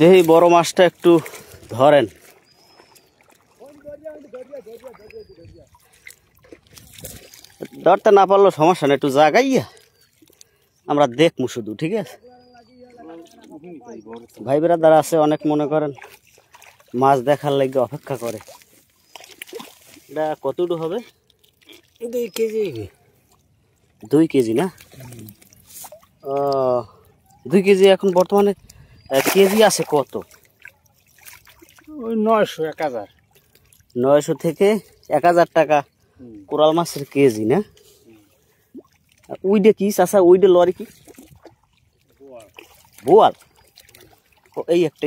দেখি বড় মাছটা একটু ধরেন। ধরতে না পারলেও সমস্যা না, একটু জাগাইয়া আমরা দেখবো শুধু, ঠিক আছে? ভাই বেড়াদার আছে অনেক, মনে করেন মাছ দেখার লাগে অপেক্ষা করে। এটা কতটুকু হবে? 2 কেজি। 2 কেজি না? 2 কেজি। এখন বর্তমানে কেজি আছে কত? ওই 900 1000। 900 থেকে 1000 টাকা কোরাল মাছের কেজি না? ওইটা কি চাষা? ওইটা লরি কি? বোয়াল। এই একটা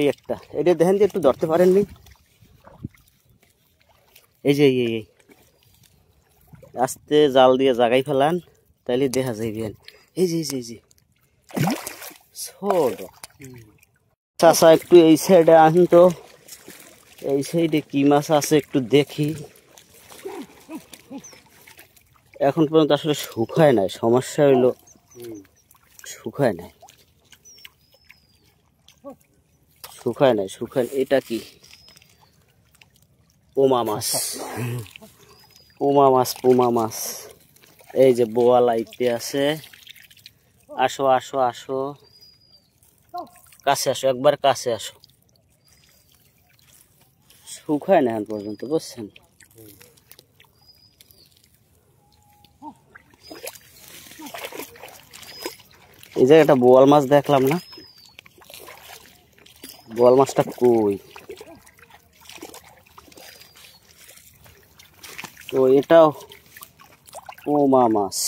এটা দেখেন যে একটু ধরতে পারেননি। এই যে এই আস্তে জাল দিয়ে জাগাই ফেলান, তাইলে দেখা যাইবে। এই যে ছোট চাষা, একটু এই সাইডে আসুন তো। এই সাইডে কি মাছ আছে একটু দেখি। এখন পর্যন্ত আসলে শুকায় নাই, সমস্যা হইলো শুকায় নাই। এটা কি? পোমা মাছ। এই যে বোয়াল আইতে আছে। আসো কাছে আসো, একবার কাছে আসো। শুকায় না এখন পর্যন্ত, বুঝছেন? এই যে একটা বোয়াল মাছ দেখলাম না, বোয়াল মাছটা কই? তো এটাও পোমা মাছ।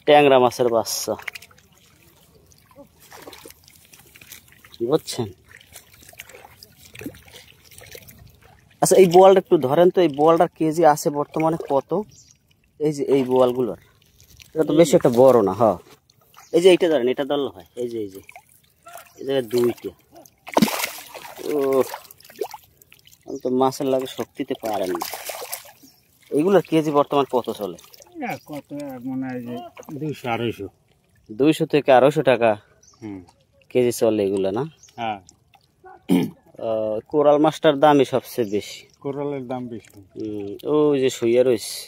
ট্যাংরা মাছের বাচ্চা, বুঝছেন? আচ্ছা, এই বোয়ালটা একটু ধরেন তো। এই বোয়ালটার কেজি আছে বর্তমানে কত? এই যে এই বোয়ালগুলোর, এটা তো বেশি একটা বড় না। হ্যাঁ, এই যে এইটা ধরেন, এটা ধরলে হয়। এই জায়গায় 2টা। ও তো মাছের লাগে শক্তিতে পারেন না। এইগুলোর কেজি বর্তমান কত চলে? কত মনে হয় যে 200 250। 200 থেকে 250 টাকা কেজি চলে এগুলো না? হ্যাঁ। কোরাল মাছটার দামই সবচেয়ে বেশি। কোরালের দাম বেশি। ওই যে শুয়ে রয়েছে।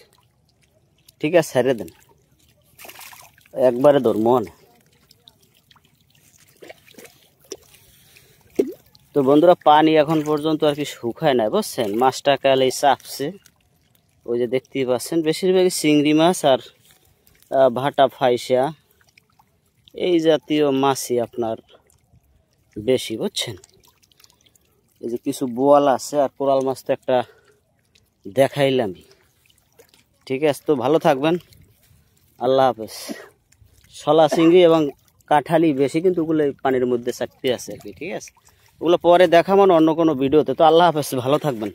ঠিক আছে, ছেড়ে দেন, একবারে ধরবো না। তো বন্ধুরা, পানি এখন পর্যন্ত আর কি শুকায় নাই, বুঝছেন? মাছটা কালে চাপছে। ওই যে দেখতেই পাচ্ছেন, বেশিরভাগই চিংড়ি মাছ আর ভাটা ফাইসা এই জাতীয় মাছই আপনার বেশি, বুঝছেন? এই যে কিছু বোয়াল আছে, আর কোরাল মাছ তো একটা দেখাইলামই। ঠিক আছে, তো ভালো থাকবেন, আল্লাহ হাফেজ। শলা চিংড়ি এবং কাঁঠালি বেশি, কিন্তু ওগুলো পানির মধ্যে চাকতি আছে আর কি। ঠিক আছে, ওগুলো পরে দেখাবো অন্য কোনো ভিডিওতে। তো আল্লাহ হাফেজ, ভালো থাকবেন।